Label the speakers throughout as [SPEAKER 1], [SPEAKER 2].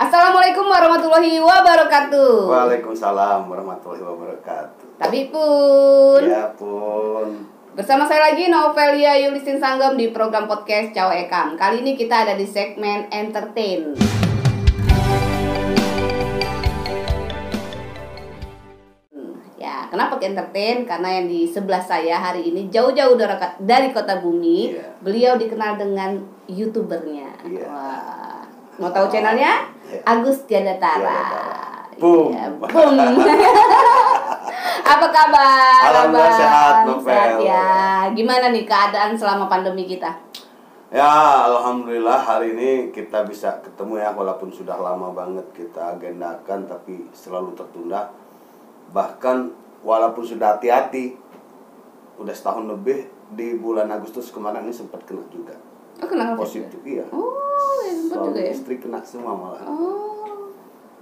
[SPEAKER 1] Assalamualaikum warahmatullahi wabarakatuh.
[SPEAKER 2] Waalaikumsalam warahmatullahi wabarakatuh.
[SPEAKER 1] Tapi pun.
[SPEAKER 2] Ya pun.
[SPEAKER 1] Bersama saya lagi Novelia Yulistin Sanggem di program podcast Cawa Ekam. Kali ini kita ada di segmen entertain. Ya, kenapa ke entertain? Karena yang di sebelah saya hari ini jauh-jauh dari kota bumi.
[SPEAKER 2] Yeah.
[SPEAKER 1] Beliau dikenal dengan YouTubernya.
[SPEAKER 2] Yeah.
[SPEAKER 1] Wah. Mau tahu channelnya?
[SPEAKER 2] Yeah.
[SPEAKER 1] Agus Tiadatara.
[SPEAKER 2] Boom.
[SPEAKER 1] Ya, boom. Apa kabar?
[SPEAKER 2] Alhamdulillah sehat, Novel.
[SPEAKER 1] Sehat ya. Gimana nih keadaan selama pandemi kita?
[SPEAKER 2] Ya, alhamdulillah hari ini kita bisa ketemu ya, walaupun sudah lama banget kita agendakan tapi selalu tertunda. Bahkan walaupun sudah hati-hati, udah setahun lebih, di bulan Agustus kemarin ini sempat kena juga.
[SPEAKER 1] Oh, kena
[SPEAKER 2] positif
[SPEAKER 1] juga?
[SPEAKER 2] iya.
[SPEAKER 1] Oh, ya sempat juga ya.
[SPEAKER 2] Istri kena semua malah.
[SPEAKER 1] Oh.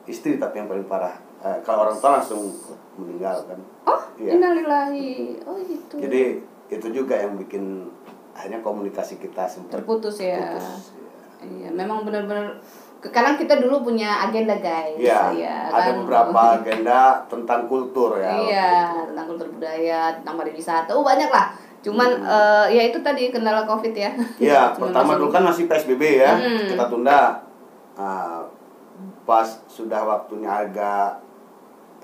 [SPEAKER 2] Istri tapi yang paling parah. Kalau orang tua langsung meninggal kan.
[SPEAKER 1] Oh,
[SPEAKER 2] iya.
[SPEAKER 1] Innalillahi. Oh gitu.
[SPEAKER 2] Jadi itu juga yang bikin akhirnya komunikasi kita sempat
[SPEAKER 1] terputus ya. Iya, memang benar-benar. Kadang kita dulu punya agenda guys.
[SPEAKER 2] Iya,
[SPEAKER 1] ya,
[SPEAKER 2] ada
[SPEAKER 1] kan?
[SPEAKER 2] beberapa agenda tentang kultur ya.
[SPEAKER 1] Iya, tentang kultur budaya, tentang pariwisata. Oh banyak lah. Cuman ya itu tadi kendala COVID ya.
[SPEAKER 2] Iya, pertama dulu kan masih PSBB ya. Kita tunda. Pas sudah waktunya agak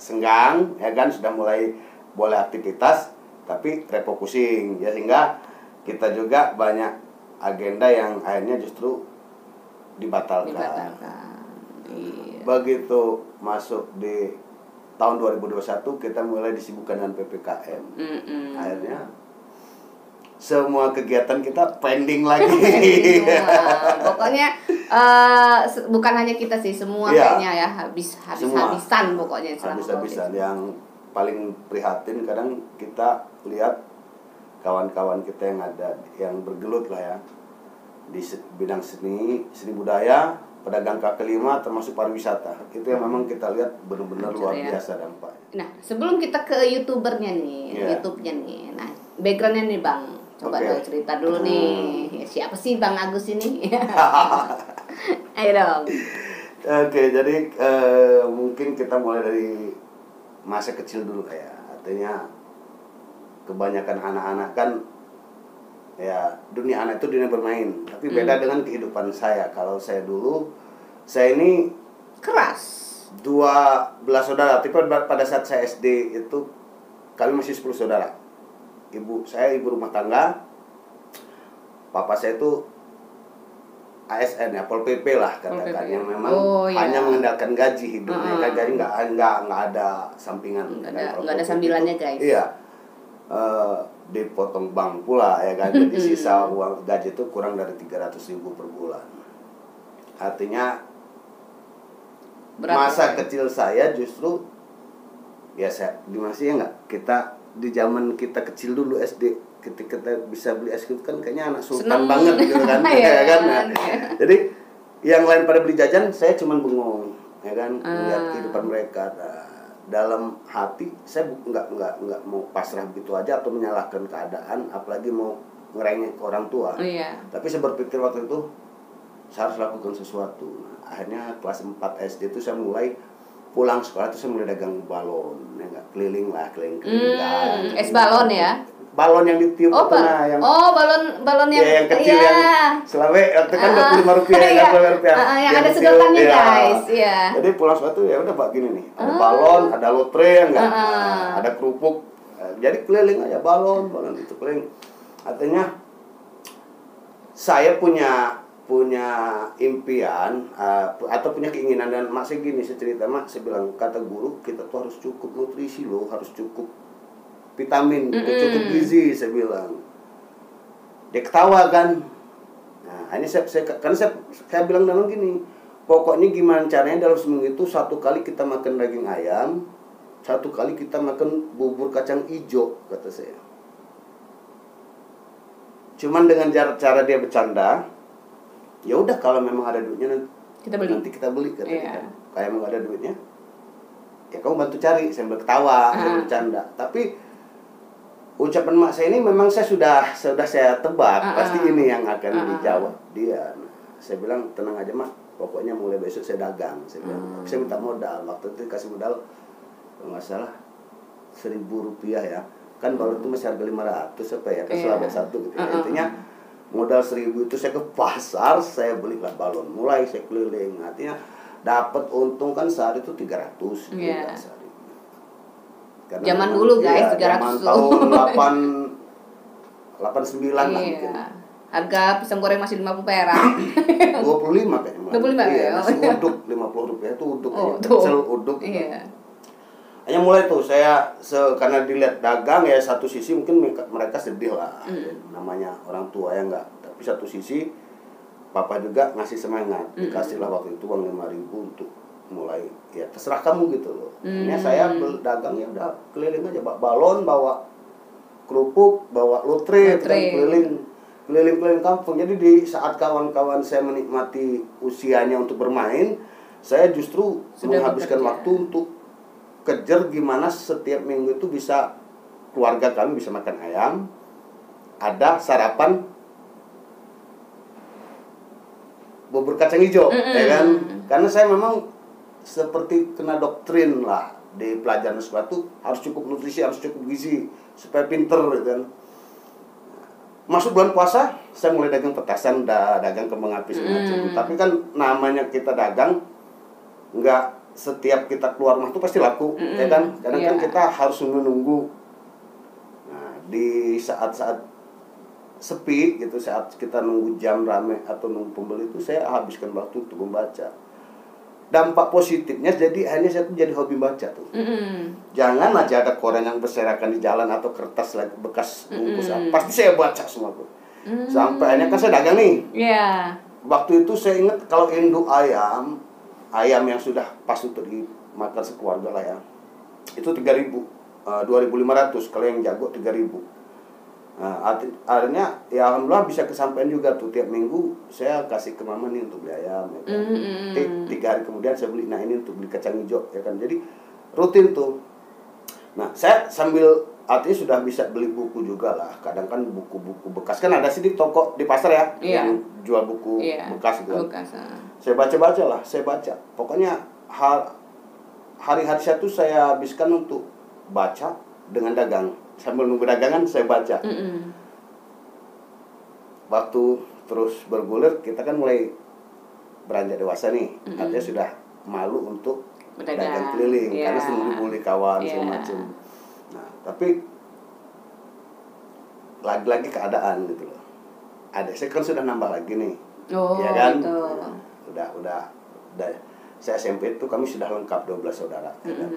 [SPEAKER 2] senggang ya kan, sudah mulai boleh aktivitas tapi refocusing ya, sehingga kita juga banyak agenda yang akhirnya justru dibatalkan.
[SPEAKER 1] Iya.
[SPEAKER 2] Begitu masuk di tahun 2021 kita mulai disibukkan dengan PPKM. Akhirnya semua kegiatan kita pending lagi.
[SPEAKER 1] Pokoknya bukan hanya kita sih, semua kayaknya ya habis-habisan pokoknya.
[SPEAKER 2] Habis-habisan. Yang paling prihatin kadang kita lihat kawan-kawan kita yang ada yang bergelut lah ya di bidang seni budaya, pedagang kaki lima, termasuk pariwisata. Itu yang memang kita lihat benar-benar luar biasa dampaknya.
[SPEAKER 1] Nah, sebelum kita ke YouTubernya nih, YouTube-nya nih. Nah, backgroundnya nih Bang, coba dong cerita dulu nih. Siapa sih Bang Agus ini? Ayo dong.
[SPEAKER 2] Oke, jadi mungkin kita mulai dari masa kecil dulu ya. Artinya kebanyakan anak-anak kan ya, dunia anak itu dunia bermain, tapi beda dengan kehidupan saya. Kalau saya dulu, saya ini
[SPEAKER 1] keras
[SPEAKER 2] 12 saudara, tapi pada saat saya SD itu kami masih 10 saudara. Saya ibu rumah tangga, papa saya itu ASN ya, Pol PP lah katakan, yang memang hanya mengandalkan gaji hidupnya. Kan gaji nggak ada sampingan,
[SPEAKER 1] nggak ada sambilannya guys.
[SPEAKER 2] Iya. Dipotong bank pula ya kan, jadi sisa uang gaji itu kurang dari 300.000 per bulan. Artinya masa kecil saya justru ya, saya dimasi ya nggak, kita di zaman kita kecil dulu SD, ketika kita bisa beli es krim kan kayaknya anak sultan banget gitu kan. Ya kan. Nah, jadi yang lain pada beli jajan, saya cuman bengong ya kan, melihat kehidupan mereka. Dalam hati saya nggak mau pasrah begitu aja atau menyalahkan keadaan, apalagi mau ngerengek ke orang tua. Tapi saya berpikir waktu itu saya harus lakukan sesuatu. Akhirnya kelas 4 SD itu saya mulai pulang sekolah itu saya mulai dagang balon, ya nggak, keliling.
[SPEAKER 1] Es balon ya?
[SPEAKER 2] Balon yang ditiup yang
[SPEAKER 1] balon yang
[SPEAKER 2] kecil yang selawe waktu kan 25 rupiah ya, 25 rupiah.
[SPEAKER 1] Yang ada sedotannya guys, iya.
[SPEAKER 2] Jadi pulang suatu ya udah Pak gini nih, ada balon, ada lotre enggak, ada kerupuk. Jadi keliling aja balon itu keliling. Artinya saya punya impian atau punya keinginan, dan mak saya gini, saya cerita mak, saya bilang kata guru kita tuh harus cukup nutrisi loh, harus cukup vitamin, cukup gizi, saya bilang. Dia ketawa kan. Nah, ini karena saya bilang dalam gini, pokoknya gimana caranya dalam seminggu itu 1 kali kita makan daging ayam, 1 kali kita makan bubur kacang hijau, kata saya. Cuman dengan cara dia bercanda, ya udah kalau memang ada duitnya nanti kita beli kata dia. Kayak memang ada duitnya, ya kamu bantu cari. Saya berketawa, saya bercanda. Tapi ucapan mak saya ini memang saya sudah saya tebak, pasti ini yang akan dijawab dia. Saya bilang tenang aja mak, pokoknya mulai besok saya dagang. Saya bilang, saya minta modal. Waktu itu kasih modal kalau nggak salah 1.000 rupiah ya. Kan balut itu masih harga 500 apa ya, kan selabet satu gitu ya. Intinya modal 1.000 itu saya ke pasar, saya belilah balon. Mulai saya keliling, artinya dapat untung kan sehari itu 300 juga sehari. Karena
[SPEAKER 1] zaman dulu guys, 300
[SPEAKER 2] zaman tahun 89 lah mungkin.
[SPEAKER 1] Harga pisang goreng masih 50 perak.
[SPEAKER 2] 25 kayaknya.
[SPEAKER 1] 25
[SPEAKER 2] iya,
[SPEAKER 1] ya.
[SPEAKER 2] nasi uduk 50 rupiah itu uduk
[SPEAKER 1] kecil
[SPEAKER 2] uduk.
[SPEAKER 1] Iya.
[SPEAKER 2] Hanya mulai tuh saya karena dilihat dagang ya, satu sisi mungkin mereka sedih lah. Namanya orang tua ya enggak. Tapi satu sisi papa juga ngasih semangat. Dikasihlah waktu itu uang 5.000 untuk mulai, ya terserah kamu gitu loh. Hanya saya dagang ya udah keliling aja, bawa balon, bawa kerupuk, bawa lotre, keliling kampung. Jadi di saat kawan-kawan saya menikmati usianya untuk bermain, saya justru menghabiskan waktu untuk kejar gimana setiap minggu itu bisa keluarga kami bisa makan ayam, ada sarapan bubur kacang hijau, ya kan? Karena saya memang seperti kena doktrin lah di pelajaran sekolah itu harus cukup nutrisi, harus cukup gizi supaya pinter, gitu kan. Masuk bulan puasa, saya mulai dagang petasan, dagang kembang api semacam. Tapi kan namanya kita dagang, nggak setiap kita keluar rumah itu pasti laku, ya kan? Kadang kan kita harus nunggu. Nah, di saat-saat sepi gitu, saat kita nunggu jam rame atau nunggu pembeli itu, saya habiskan waktu untuk membaca. Dampak positifnya hanya saya tuh jadi hobi baca tuh. Jangan aja ada koran yang berserakan di jalan atau kertas lagi bekas bungkus, pasti saya baca semua tuh. Sampai akhirnya kan saya dagang nih. Waktu itu saya ingat kalau induk ayam yang sudah pas untuk dimakan sekeluarga lah ya, itu 3.000, 2.500. Kalau yang jago 3.000. Nah, akhirnya ya alhamdulillah bisa kesampaian juga tuh, tiap minggu saya kasih ke mama nih untuk beli ayam, ya kan. 3 hari kemudian saya beli, nah ini untuk beli kacang hijau, ya kan. Jadi rutin tuh. Nah, saya sambil artinya sudah bisa beli buku juga lah. Kadang kan buku-buku bekas kan ada sih di toko di pasar ya, yang jual buku bekas gitu kan. Saya baca. Pokoknya hari-hari saya tuh saya habiskan untuk baca dengan dagang. Sambil nunggu dagangan saya baca. Waktu terus bergulir, kita kan mulai beranjak dewasa nih. Artinya sudah malu untuk dagang keliling, karena sering dibully kawan segala macam. Nah, tapi lagi-lagi keadaan gitu loh. Adik saya kan sudah nambah lagi nih. Ya kan? Gitu. Udah saya SMP itu kami sudah lengkap 12 saudara, ya kan?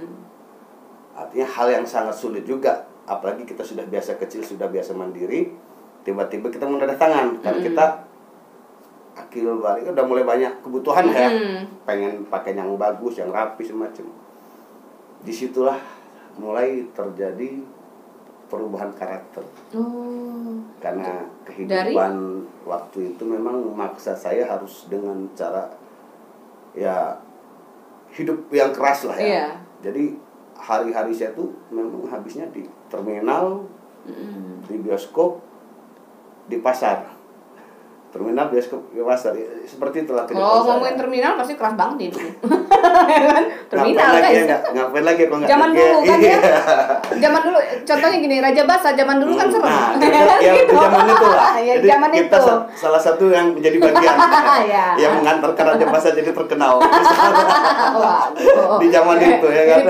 [SPEAKER 2] Artinya hal yang sangat sulit juga, apalagi kita sudah biasa kecil, sudah biasa mandiri, tiba-tiba kita mendatangan karena kita akil balik udah mulai banyak kebutuhan ya, pengen pakai yang bagus, yang rapi semacam. Disitulah mulai terjadi perubahan karakter. Karena kehidupan waktu itu memang memaksa saya harus dengan cara ya hidup yang keras lah ya. Jadi hari-hari saya tuh memang habisnya di terminal, di bioskop, di pasar. Terminal, bioskop, di pasar, seperti itulah kehidupan saya.
[SPEAKER 1] Kalau ngomongin terminal pasti keras banget itu. Kan? Terminal guys.
[SPEAKER 2] Ngapain lagi kalau nggak
[SPEAKER 1] zaman dulu kan ya. Zaman dulu contohnya gini, Raja Basa zaman dulu kan serem.
[SPEAKER 2] Nah, ya di zaman itu lah. Jadi
[SPEAKER 1] zaman
[SPEAKER 2] kita
[SPEAKER 1] itu.
[SPEAKER 2] salah satu yang menjadi bagian yang mengantarkan Raja Basa jadi terkenal. Di zaman itu ya kan.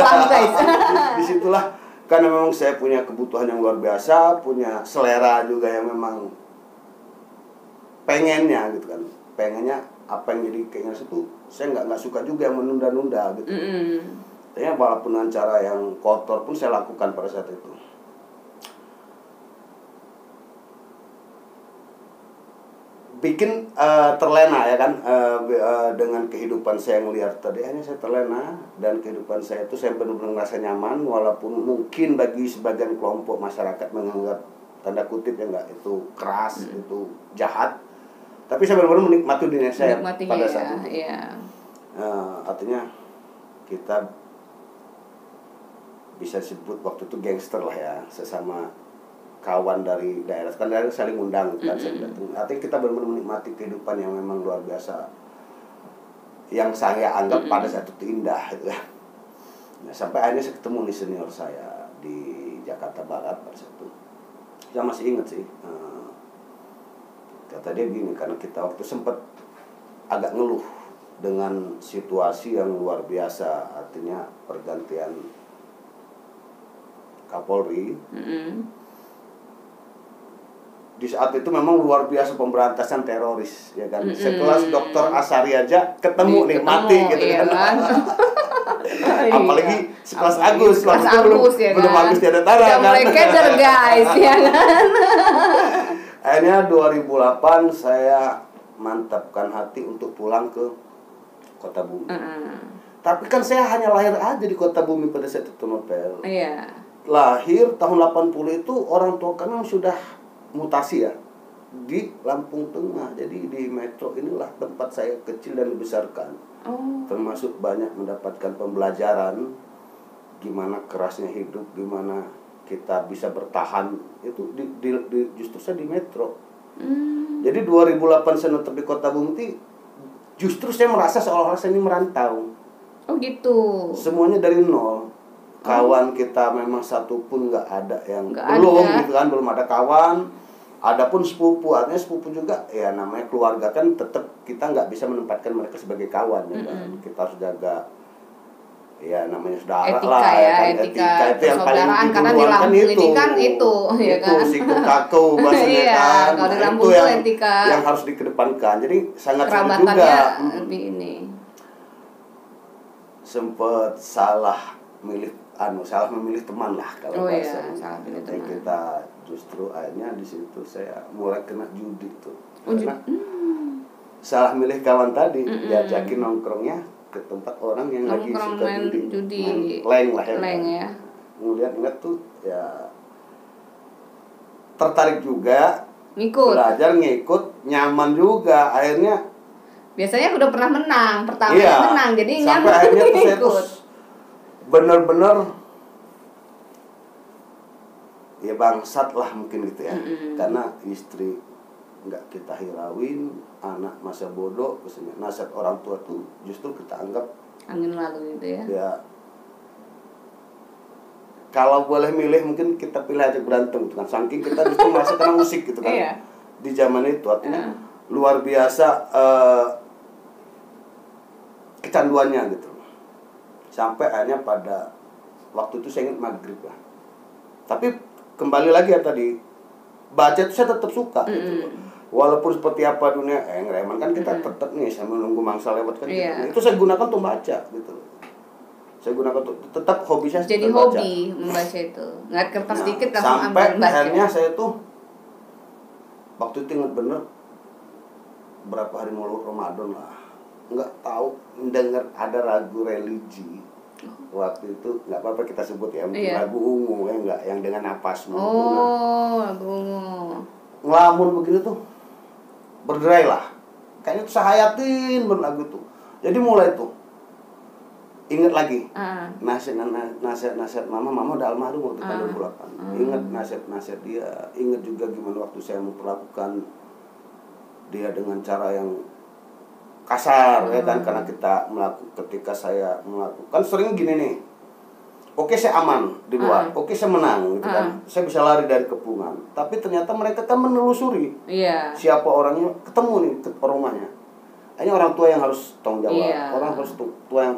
[SPEAKER 2] Disitulah karena memang saya punya kebutuhan yang luar biasa, punya selera juga yang memang pengennya gitu kan, pengennya apa yang jadi keinginan itu saya nggak suka juga yang menunda-nunda gitu. Artinya walaupun dengan cara yang kotor pun saya lakukan pada saat itu. Bikin terlena ya kan, dengan kehidupan saya yang liar tadi, hanya saya terlena dan kehidupan saya itu saya benar-benar merasa nyaman, walaupun mungkin bagi sebagian kelompok masyarakat menganggap tanda kutip ya enggak itu keras, itu jahat. Tapi saya benar-benar menikmati dunia saya pada saat itu. Artinya kita bisa sebut waktu itu gangster lah ya, sesama kawan dari daerah. Kan daerah saling undang kan, saya datang. Artinya kita benar-benar menikmati kehidupan yang memang luar biasa. yang saya anggap pada saat itu indah gitu. Nah, sampai akhirnya saya ketemu nih senior saya di Jakarta Barat pada saat itu. Saya masih ingat sih, kata dia gini, karena kita waktu sempat agak ngeluh dengan situasi yang luar biasa, artinya pergantian Kapolri. Di saat itu memang luar biasa pemberantasan teroris, ya kan. Sekelas Dr. Asari aja ketemu nih mati gitu
[SPEAKER 1] iya
[SPEAKER 2] kan. Apalagi sekelas
[SPEAKER 1] Apalagi
[SPEAKER 2] Agus,
[SPEAKER 1] sekelas
[SPEAKER 2] waktu itu
[SPEAKER 1] Agus, ya
[SPEAKER 2] belum
[SPEAKER 1] kan?
[SPEAKER 2] Agus tiada tara
[SPEAKER 1] Udah
[SPEAKER 2] kan.
[SPEAKER 1] mulai keder guys, ya kan.
[SPEAKER 2] Akhirnya 2008 saya mantapkan hati untuk pulang ke Kota Bumi. Tapi kan saya hanya lahir aja di Kota Bumi pada saat itu, Nopel.
[SPEAKER 1] Iya.
[SPEAKER 2] Lahir tahun 80 itu orang tua kami sudah mutasi ya di Lampung Tengah. Jadi di Metro inilah tempat saya kecil dan dibesarkan. Termasuk banyak mendapatkan pembelajaran gimana kerasnya hidup, gimana kita bisa bertahan itu justru saya di Metro. Jadi 2008 saya netep di Kota Bumi, justru saya merasa seolah-olah saya ini merantau.
[SPEAKER 1] Oh gitu.
[SPEAKER 2] Semuanya dari nol. Kawan kita memang satu pun nggak ada yang
[SPEAKER 1] Nggak
[SPEAKER 2] belum
[SPEAKER 1] ada.
[SPEAKER 2] gitu kan, belum ada kawan. Adapun sepupu, artinya sepupu juga ya namanya keluarga kan, tetap kita nggak bisa menempatkan mereka sebagai kawan ya kan. Kita harus jaga ya namanya saudara
[SPEAKER 1] Etika
[SPEAKER 2] lah
[SPEAKER 1] ya,
[SPEAKER 2] kan.
[SPEAKER 1] etika
[SPEAKER 2] Itu yang paling
[SPEAKER 1] persaudaraan, karena di
[SPEAKER 2] diduluan kan
[SPEAKER 1] Lampung
[SPEAKER 2] itu.
[SPEAKER 1] ini kan itu, ya
[SPEAKER 2] Itu
[SPEAKER 1] kan?
[SPEAKER 2] siku kaku bahasanya
[SPEAKER 1] Iya,
[SPEAKER 2] kan.
[SPEAKER 1] kalau di
[SPEAKER 2] Nah,
[SPEAKER 1] Lampung
[SPEAKER 2] itu
[SPEAKER 1] tuh etika
[SPEAKER 2] yang harus dikedepankan. Jadi sangat sulit
[SPEAKER 1] kerabatannya
[SPEAKER 2] juga.
[SPEAKER 1] lebih ini.
[SPEAKER 2] Sempet salah memilih teman lah kalau bahasa.
[SPEAKER 1] Iya, salah pilih teman.
[SPEAKER 2] Kita justru akhirnya di situ saya mulai kena judi tuh.
[SPEAKER 1] Judi.
[SPEAKER 2] Karena salah milih kawan tadi, diajakin nongkrongnya ke tempat orang yang lagi
[SPEAKER 1] Nongkrong
[SPEAKER 2] suka
[SPEAKER 1] main judi.
[SPEAKER 2] Leng lah ya.
[SPEAKER 1] Leng ya.
[SPEAKER 2] Ngeliat tuh ya tertarik juga,
[SPEAKER 1] Ngikut.
[SPEAKER 2] belajar ngikut, nyaman juga. Akhirnya
[SPEAKER 1] Biasanya udah pernah menang, pertama
[SPEAKER 2] iya,
[SPEAKER 1] menang, jadi
[SPEAKER 2] sampai
[SPEAKER 1] nyaman
[SPEAKER 2] akhirnya tuh saya
[SPEAKER 1] ngikut.
[SPEAKER 2] tuh bener-bener ya bangsat lah mungkin gitu ya. Karena istri nggak kita hirauin, anak masa bodoh, nasihat orang tua tuh justru kita anggap
[SPEAKER 1] Angin lalu gitu ya.
[SPEAKER 2] ya kalau boleh milih mungkin kita pilih aja berantem gitu kan, saking kita justru merasa kena musik gitu kan.
[SPEAKER 1] Iya.
[SPEAKER 2] Di zaman itu artinya luar biasa kecanduannya gitu. Sampai akhirnya pada waktu itu saya ingat maghrib lah. Tapi kembali lagi ya tadi, baca itu saya tetap suka gitu. Walaupun seperti apa dunia ngereman kan, kita tetap nih sambil nunggu mangsa lewat kan.
[SPEAKER 1] Iya.
[SPEAKER 2] Itu saya gunakan untuk baca gitu. Saya gunakan untuk tetap hobi saya.
[SPEAKER 1] Jadi hobi membaca itu. Nggak kertas dikit langsung
[SPEAKER 2] sampai
[SPEAKER 1] ambil baca.
[SPEAKER 2] akhirnya saya tuh waktu itu ingat bener berapa hari mau Ramadan lah, nggak tahu mendengar ada lagu religi. Waktu itu nggak apa-apa kita sebut ya, mungkin lagu ungu ya, nggak yang dengan napasmu.
[SPEAKER 1] Lagu ungu.
[SPEAKER 2] Ngelamun begitu tuh berderai lah, kayaknya tuh sahayatin lagu tuh. Jadi mulai tuh ingat lagi nasihat mama udah almarhum waktu tahun 2008. Ingat nasihat dia, ingat juga gimana waktu saya memperlakukan dia dengan cara yang kasar ya kan, karena ketika saya melakukan sering gini nih, oke saya aman di luar, oke saya menang gitu kan, saya bisa lari dari kepungan, tapi ternyata mereka kan menelusuri siapa orangnya, ketemu nih ke rumahnya. Hanya orang tua yang harus tanggung jawab, orang harus tua yang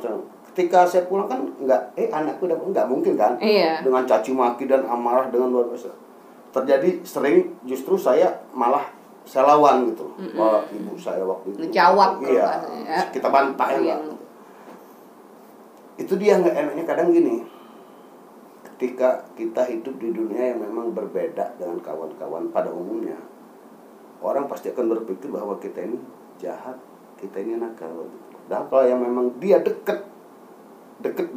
[SPEAKER 2] ketika saya pulang kan anakku udah nggak mungkin kan, dengan caci maki dan amarah dengan luar biasa. Terjadi sering justru saya malah saya lawan gitu. Ibu saya waktu itu
[SPEAKER 1] jawab
[SPEAKER 2] kita bantah ya. Itu dia nggak enaknya kadang gini, ketika kita hidup di dunia yang memang berbeda dengan kawan-kawan pada umumnya, orang pasti akan berpikir bahwa kita ini jahat, kita ini nakal. Dan kalau yang memang dia dekat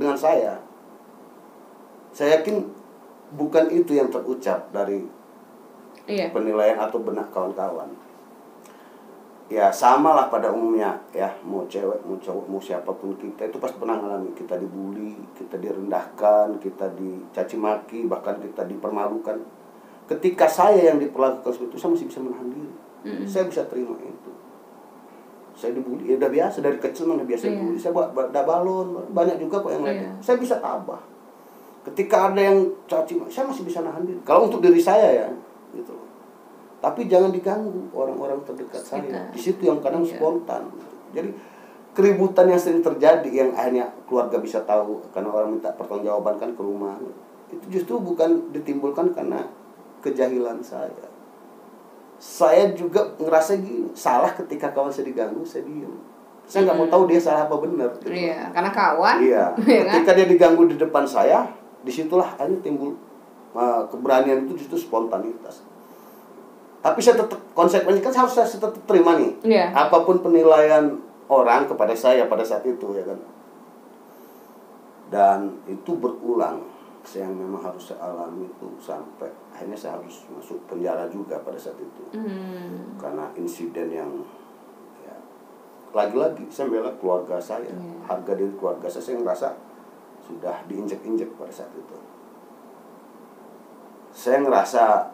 [SPEAKER 2] dengan saya yakin bukan itu yang terucap dari penilaian atau benak kawan-kawan. Ya samalah pada umumnya ya, mau cewek, mau cowok, mau siapapun kita itu pasti pernah ngalamin, kita dibully, kita direndahkan, kita dicaci maki, bahkan kita dipermalukan. Ketika saya yang diperlakukan seperti itu, saya masih bisa menahan diri. Saya bisa terima itu. saya dibully, ya udah biasa dari kecil mana biasa dibully. Saya ada balon, banyak juga kok yang lain. Saya bisa tabah. Ketika ada yang caci, saya masih bisa nahan diri. Kalau untuk diri saya ya, gitu. Tapi jangan diganggu orang-orang terdekat saya. Di situ yang kadang spontan. Jadi keributan yang sering terjadi yang akhirnya keluarga bisa tahu karena orang minta pertanggungjawaban kan ke rumah. Itu justru bukan ditimbulkan karena kejahilan saya. Saya juga ngerasa gini, salah ketika kawan saya diganggu, saya diam. Saya nggak mau tahu dia salah apa benar. Gitu.
[SPEAKER 1] Iya, karena kawan.
[SPEAKER 2] Iya. Ketika dia diganggu di depan saya, disitulah akhirnya timbul keberanian itu justru spontanitas. Tapi saya tetap konsekuensinya kan harus saya tetap terima nih.
[SPEAKER 1] Iya.
[SPEAKER 2] Apapun penilaian orang kepada saya pada saat itu ya kan. Dan itu berulang. Saya yang memang harus saya alami itu sampai akhirnya saya harus masuk penjara juga pada saat itu. Karena insiden yang ya, lagi-lagi saya bela keluarga saya, harga diri keluarga saya ngerasa sudah diinjek-injek pada saat itu. Saya ngerasa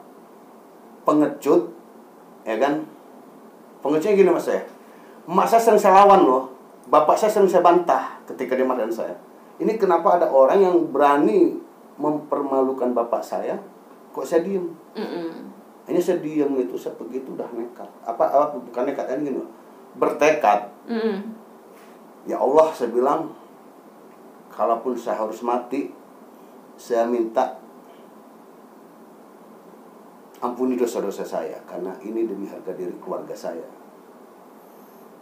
[SPEAKER 2] pengecut, ya kan? Pengecutnya gini mas saya, emak saya sering saya lawan loh, bapak saya sering saya bantah ketika dia marahin saya. Ini kenapa ada orang yang berani mempermalukan bapak saya, kok saya diem? Ini saya diem itu, saya begitu udah nekat. Apa bukan nekat ini gini, bertekad. Ya Allah, saya bilang, kalaupun saya harus mati, saya minta ampuni dosa-dosa saya, karena ini demi harga diri keluarga saya.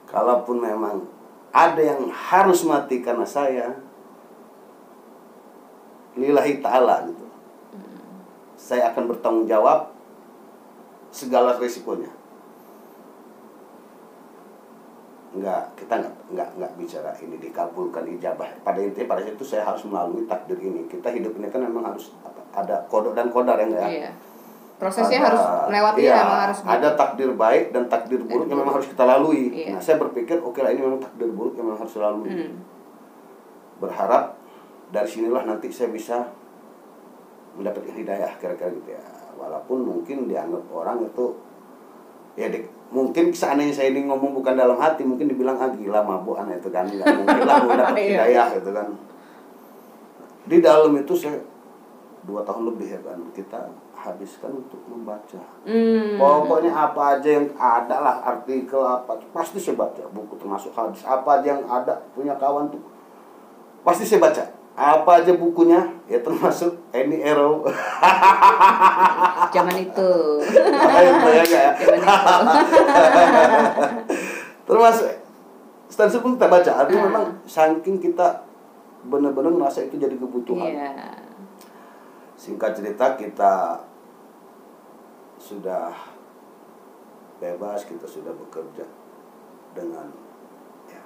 [SPEAKER 2] Kalaupun memang ada yang harus mati karena saya, lillahi ta'ala gitu, saya akan bertanggung jawab segala risikonya. Kita nggak bicara ini dikabulkan ijabah. Pada intinya pada situ saya harus melalui takdir ini. Kita hidup ini kan memang harus ada kodok dan kodar ya enggak ya?
[SPEAKER 1] Iya. Prosesnya harus melewati memang harus
[SPEAKER 2] ada takdir baik dan takdir buruk yang memang harus kita lalui. Nah, saya berpikir oke lah, ini memang takdir buruk yang memang harus dilalui. Berharap dari sinilah nanti saya bisa mendapatkan hidayah kira-kira gitu ya. Walaupun mungkin dianggap orang itu ya mungkin seandainya saya ini ngomong bukan dalam hati, mungkin dibilang gila mabukan itu kan, nggak mungkin lah mau dapat hidayah gitu kan. Di dalam itu saya 2 tahun lebih ya kan kita habiskan untuk membaca. Pokoknya apa aja yang ada lah, artikel apa pasti saya baca, buku termasuk hadis apa aja yang ada, punya kawan tuh pasti saya baca. Apa aja bukunya, ya termasuk Annie Arrow.
[SPEAKER 1] Zaman itu.
[SPEAKER 2] Ya. Termasuk Stanford pun kita baca. Artinya memang saking kita benar-benar merasa itu jadi kebutuhan. Singkat cerita, kita sudah bebas, kita sudah bekerja dengan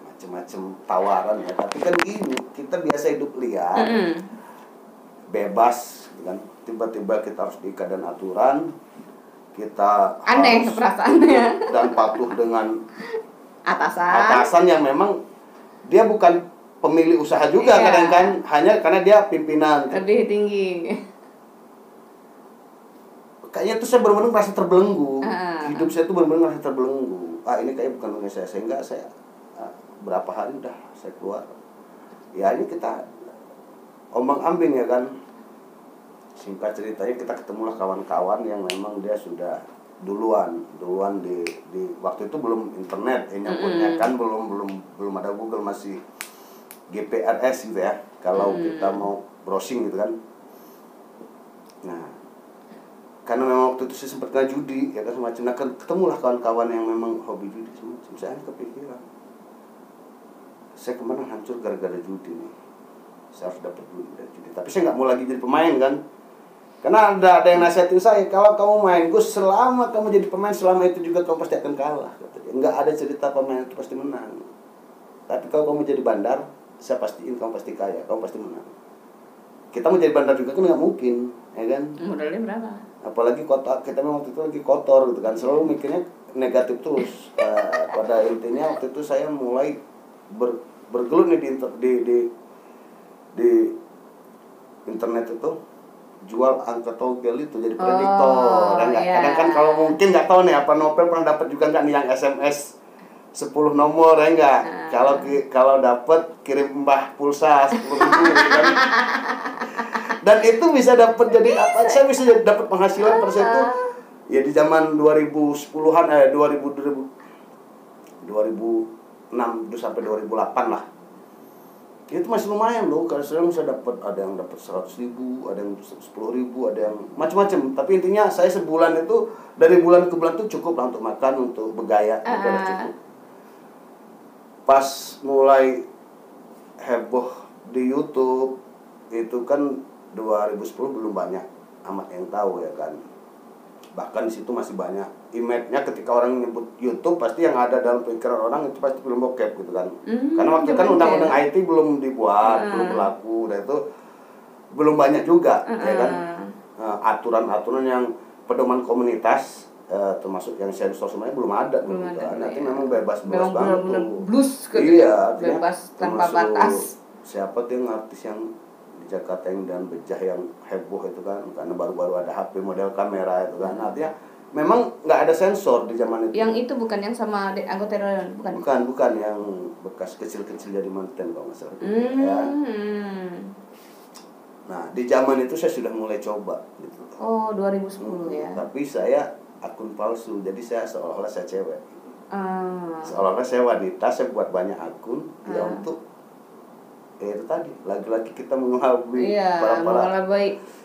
[SPEAKER 2] macam-macam tawaran ya, tapi kan gini, kita biasa hidup liar, bebas kan, tiba-tiba kita harus diikat dan aturan, kita
[SPEAKER 1] aneh perasaannya
[SPEAKER 2] dan patuh dengan
[SPEAKER 1] atasan
[SPEAKER 2] yang memang dia bukan pemilik usaha juga kadang kan, hanya karena dia pimpinan
[SPEAKER 1] lebih tinggi.
[SPEAKER 2] Kayaknya tuh saya benar-benar merasa terbelenggu, hidup saya tuh benar-benar merasa terbelenggu. Ini kayak bukan punya saya, sehingga saya berapa hari udah saya keluar. Ya ini kita ombang-ambing ya kan. Singkat ceritanya kita ketemulah kawan-kawan yang memang dia sudah duluan di waktu itu belum internet, nyambutnya kan belum ada Google, masih GPRS gitu ya. Kalau kita mau browsing gitu kan. Nah, karena memang waktu itu saya sempat nggak judi ya kan semacam. Nah, ketemulah kawan-kawan yang memang hobi judi semacam. Saya kepikiran, saya kemana hancur gara-gara judi nih. Saya harus dapat duit dari judi. Tapi saya nggak mau lagi jadi pemain kan. Karena ada yang nasihatin saya, kalau kamu main Gus, selama kamu jadi pemain, selama itu juga kamu pasti akan kalah. Nggak ada cerita pemain itu pasti menang. Tapi kalau kamu jadi bandar, saya pastiin kamu pasti kaya, kamu pasti menang. Kita mau jadi bandar juga kan nggak mungkin, ya kan?
[SPEAKER 1] Modalnya berapa?
[SPEAKER 2] Apalagi kita memang waktu itu lagi kotor gitu kan, selalu mikirnya negatif terus. Pada intinya waktu itu saya mulai bergelut nih di internet itu, jual angka togel itu jadi prediktor. Dan kadang kan kalau mungkin nggak tahu nih apa Novel pernah dapat juga nggak nih yang SMS 10 nomor ya enggak. Kalau dapat kirim Mbah pulsa 10.000 kan. Dan itu bisa dapat jadi apa? Saya bisa dapat penghasilan pada saat itu. Ya di zaman 2010-an 2006 sampai 2008 lah. Itu masih lumayan loh, kalau sekarang bisa dapat, ada yang dapat 100.000, ada yang 10.000, ada yang macam-macam. Tapi intinya saya sebulan itu dari bulan ke bulan tuh cukup lah untuk makan, untuk bergaya, cukup. Pas mulai heboh di YouTube itu kan 2010 belum banyak amat yang tahu ya kan. Bahkan di situ masih banyak image-nya, ketika orang nyebut YouTube pasti yang ada dalam pikiran orang itu pasti film bokep gitu kan. Karena waktu kan undang-undang IT belum dibuat, belum berlaku, dan itu belum banyak juga ya kan. Aturan-aturan yang pedoman komunitas termasuk yang sensor semuanya belum ada gitu kan. Nanti memang bebas banget tuh.
[SPEAKER 1] Blus gitu.
[SPEAKER 2] Iya,
[SPEAKER 1] bebas tanpa batas.
[SPEAKER 2] Siapa tuh yang artis yang di Jakarta yang dan bejah yang heboh itu kan, karena baru-baru ada HP model kamera itu kan. Artinya memang nggak ada sensor di zaman itu.
[SPEAKER 1] Yang itu bukan yang sama anggota dewan, bukan?
[SPEAKER 2] Bukan yang bekas kecil-kecil jadi manten kalau nggak salah. Ya. Nah, di zaman itu saya sudah mulai coba gitu.
[SPEAKER 1] Oh, 2010 ya.
[SPEAKER 2] Tapi saya akun palsu, jadi saya seolah-olah saya cewek. Seolah-olah saya wanita, saya buat banyak akun ya untuk itu tadi lagi-lagi kita mengelabui para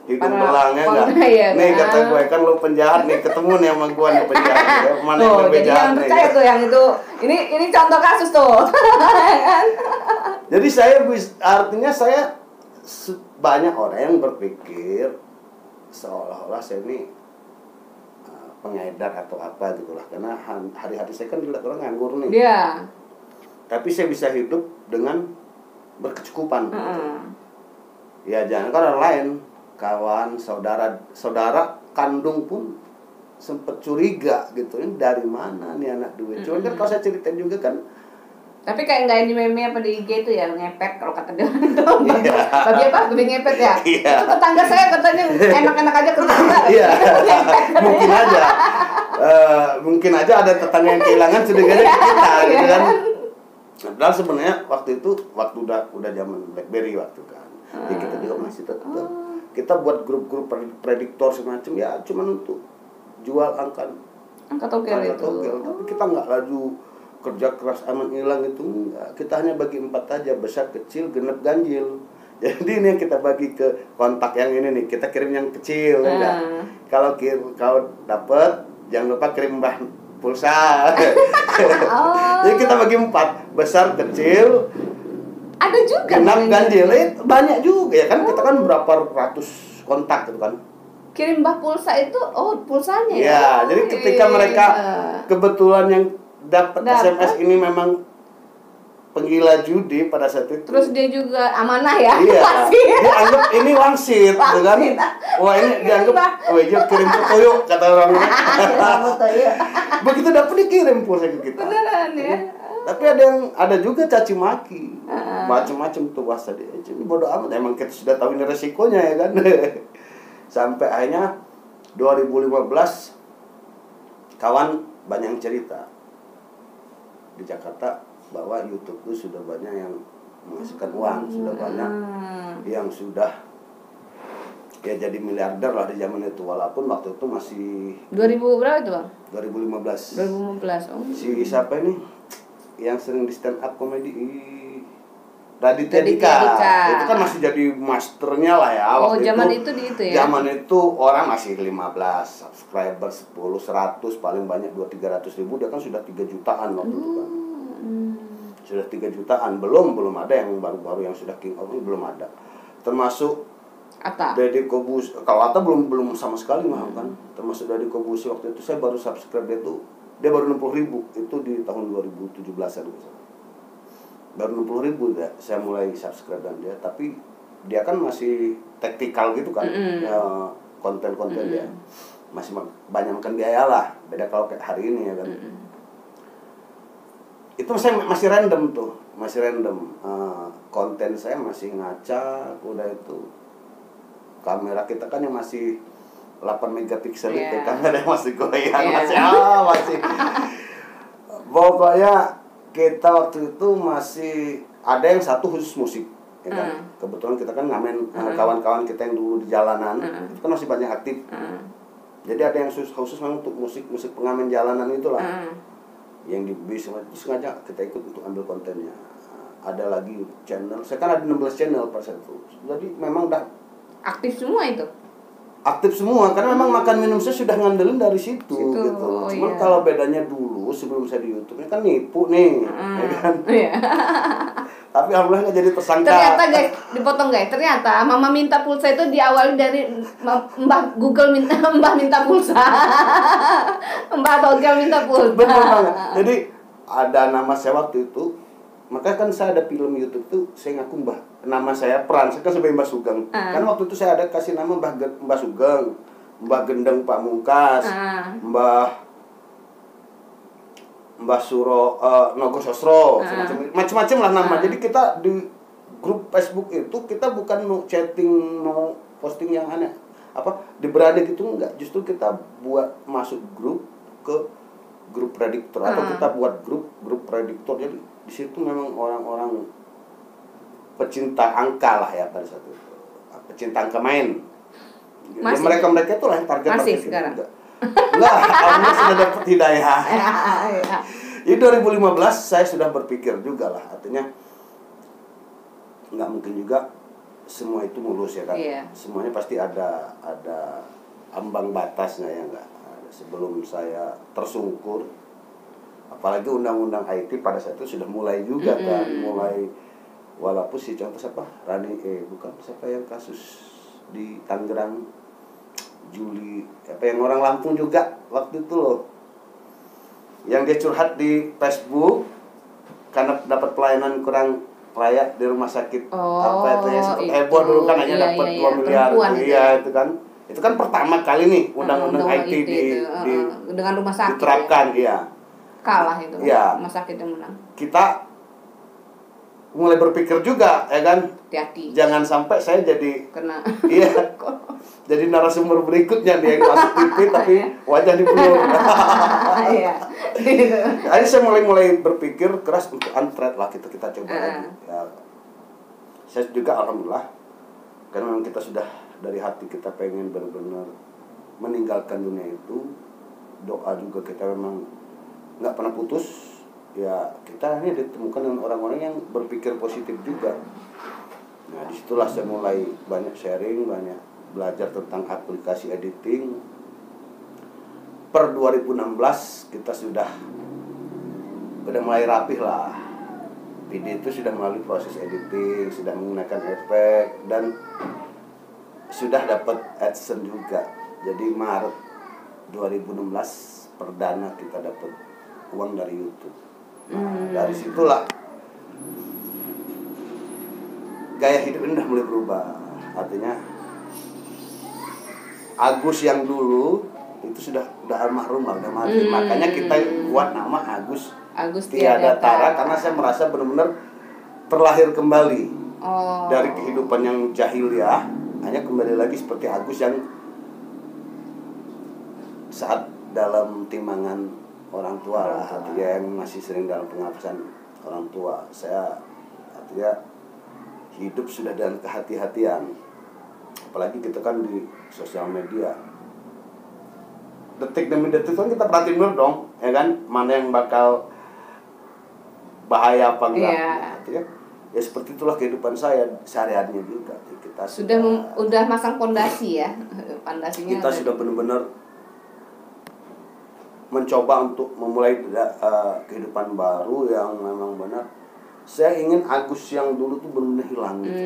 [SPEAKER 2] hidung belangnya enggak.
[SPEAKER 1] Ya,
[SPEAKER 2] nih kan? Kata gue kan lo penjahat nih, ketemu nih sama gue nih penjahat. Mana yang lebih
[SPEAKER 1] jadi
[SPEAKER 2] jahat
[SPEAKER 1] yang percaya
[SPEAKER 2] nih?
[SPEAKER 1] tuh yang itu. Ini contoh kasus tuh.
[SPEAKER 2] Jadi saya artinya saya banyak orang yang berpikir seolah-olah saya ini pengedar atau apa gitulah, karena hari-hari saya kan dilihat orang nganggur nih.
[SPEAKER 1] Iya.
[SPEAKER 2] Tapi saya bisa hidup dengan berkecukupan gitu. Ya jangan kan orang lain, kawan, saudara kandung pun sempet curiga gitu, ini dari mana nih anak duit. Cuman kan kalau saya ceritain juga kan,
[SPEAKER 1] tapi kayak nggak di meme apa di IG itu ya, ngepet kalau kata dia orang itu. Babi apa? Babi ngepet ya? Itu tetangga saya katanya enak-enak aja tetangga.
[SPEAKER 2] Iya. Mungkin aja ada tetangga yang kehilangan sedekahnya ke kita gitu kan. Padahal sebenarnya waktu itu udah zaman BlackBerry waktu kan. Ya kita juga masih tetap kita buat grup-grup prediktor semacam ya, cuman untuk jual angka
[SPEAKER 1] togel itu.
[SPEAKER 2] Tapi kita nggak laju kerja keras aman hilang itu enggak. Kita hanya bagi 4 aja, besar, kecil, genep, ganjil. Jadi ini yang kita bagi ke kontak yang ini nih, kita kirim yang kecil enggak. Kalau dapat jangan lupa kirim Mbah pulsa. Jadi kita bagi 4, besar, kecil,
[SPEAKER 1] ada juga
[SPEAKER 2] genap, ganjil. Banyak juga ya kan, kita kan berapa ratus kontak gitu kan.
[SPEAKER 1] Kirim Mbah pulsa itu pulsanya ya.
[SPEAKER 2] Ya, jadi ketika mereka kebetulan yang dapat SMS ini memang penggila judi pada saat itu.
[SPEAKER 1] Terus dia juga amanah ya.
[SPEAKER 2] Iya. Dianggap ini wangsit, gitu kan. Wah, ini dianggap kirim foto yuk kata orang. Begitu dapat dikirim pulsa ke kita.
[SPEAKER 1] Beneran ya.
[SPEAKER 2] Tapi ada juga caci maki. Macam-macam tuh bahasa dia. Ini bodoh amat, emang kita sudah tahu ini resikonya ya kan. Sampai akhirnya 2015 kawan banyak yang cerita di Jakarta bahwa YouTube itu sudah banyak yang menghasilkan uang, sudah banyak yang sudah ya jadi miliarder lah di zaman itu, walaupun waktu itu masih
[SPEAKER 1] 2000 berapa itu Bang?
[SPEAKER 2] 2015.
[SPEAKER 1] 2015.
[SPEAKER 2] Si siapa ini yang sering di stand up comedy, Raditya Dika. Itu kan masih jadi masternya lah ya waktu
[SPEAKER 1] zaman itu di itu ya.
[SPEAKER 2] Zaman itu orang masih 15 subscriber, 10, 100 paling banyak 200-300 ribu, dia kan sudah 3 jutaan waktu itu kan. Sudah 3 jutaan, belum ada yang baru-baru yang sudah king of ini, belum ada. Termasuk
[SPEAKER 1] Atta.
[SPEAKER 2] Deddy Kobusi. Kalau Atta belum sama sekali mah kan. Termasuk Deddy Kobusi waktu itu saya baru subscribe dia baru 60 ribu itu di tahun 2017-an misalnya. Baru 60 ribu ya, saya mulai subscribe dan dia, tapi dia kan masih taktikal gitu kan. Ya, konten-konten dia masih banyak makan biaya lah, beda kalau kayak hari ini ya kan. Itu saya masih random tuh, konten saya masih ngaca, udah itu kamera kita kan yang masih 8 megapiksel itu, kamera masih goyang, masih Pokoknya kita waktu itu masih ada yang satu khusus musik, ya kan? Kebetulan kita kan ngamen kawan-kawan kita yang dulu di jalanan, itu kan masih banyak aktif. Jadi ada yang khusus memang untuk musik pengamen jalanan itulah. Yang di bis sengaja kita ikut untuk ambil kontennya. Ada lagi channel, saya kan ada 16 channel pada saat itu. Jadi memang udah
[SPEAKER 1] aktif semua itu.
[SPEAKER 2] Aktif semua karena memang makan minum saya sudah ngandelin dari situ gitu.
[SPEAKER 1] Oh,
[SPEAKER 2] Cuman
[SPEAKER 1] iya.
[SPEAKER 2] kalau bedanya dulu sebelum saya di YouTube ini kan nipu nih, ya kan?
[SPEAKER 1] Iya.
[SPEAKER 2] Tapi alhamdulillah nggak jadi tersangka.
[SPEAKER 1] Ternyata guys, dipotong guys. Ternyata mama minta pulsa itu diawali dari Mbah Google Mbah minta pulsa. Mbah Togel minta pulsa.
[SPEAKER 2] Benar banget. Jadi ada nama saya waktu itu. Makanya kan saya ada film YouTube tuh saya ngaku Mbah. Nama saya peran saya kan sebagai Mbah Sugeng. Kan waktu itu saya ada kasih nama Mbah Sugeng, Mbah Gendeng Pamungkas, Mbah Suro Nogo Sosro, macam-macam lah nama. Jadi kita di grup Facebook itu kita bukan mau chatting, mau posting yang aneh apa diberada gitu enggak. Justru kita buat masuk grup ke grup prediktor atau kita buat grup prediktor. Jadi di situ memang orang-orang pecinta angka lah ya pada saat itu. Pecinta angka main. Ya, mereka itu lah yang target
[SPEAKER 1] masih sekarang.
[SPEAKER 2] Enggak, alhamdulillah sudah dapat hidayah. Jadi 2015 saya sudah berpikir juga lah, artinya nggak mungkin juga semua itu mulus ya kan. Semuanya pasti ada ambang batasnya ya enggak. Sebelum saya tersungkur, apalagi undang-undang IT pada saat itu sudah mulai juga kan, mulai walaupun si contoh siapa bukan siapa yang kasus di Tangerang Juli apa yang orang Lampung juga waktu itu loh, yang dia curhat di Facebook karena dapat pelayanan kurang layak di rumah sakit apa itu yang sempat heboh dulu kan hanya dapat 2 miliar itu kan pertama kali nih undang-undang IT
[SPEAKER 1] dengan rumah sakit
[SPEAKER 2] diterapkan
[SPEAKER 1] kalah itu rumah sakit yang menang. Kita
[SPEAKER 2] mulai berpikir juga ya kan,
[SPEAKER 1] hati-hati
[SPEAKER 2] jangan sampai saya jadi
[SPEAKER 1] kena
[SPEAKER 2] jadi narasumber berikutnya dia yang masuk TV tapi wajah di blur. Jadi saya mulai berpikir keras untuk unthread lah, kita coba lagi ya. Saya juga alhamdulillah karena memang kita sudah dari hati kita pengen benar-benar meninggalkan dunia itu, doa juga kita memang nggak pernah putus ya. Kita ini ditemukan dengan orang-orang yang berpikir positif juga. Nah disitulah saya mulai banyak sharing, banyak belajar tentang aplikasi editing. Per 2016 kita sudah mulai rapih lah. Video itu sudah melalui proses editing, sudah menggunakan efek dan sudah dapat AdSense juga. Jadi Maret 2016 perdana kita dapat uang dari YouTube. Nah, dari situlah gaya hidup ini udah mulai berubah. Artinya Agus yang dulu itu sudah almarhum lah, udah mati. Makanya kita buat nama Agus Tiada Tara karena saya merasa benar-benar terlahir kembali dari kehidupan yang jahiliyah, hanya kembali lagi seperti Agus yang saat dalam timbangan orang tua lah, artinya yang masih sering dalam pengawasan orang tua. Saya artinya hidup sudah dengan kehati-hatian, apalagi kita kan di sosial media detik demi detik kan kita perhatiin dulu dong ya kan, mana yang bakal bahaya apa enggak. Artinya ya seperti itulah kehidupan saya sehari-harinya juga. Kita
[SPEAKER 1] udah masang fondasi ya, fondasinya
[SPEAKER 2] kita sudah benar-benar mencoba untuk memulai kehidupan baru yang memang benar. Saya ingin Agus yang dulu tuh benar-benar hilang gitu.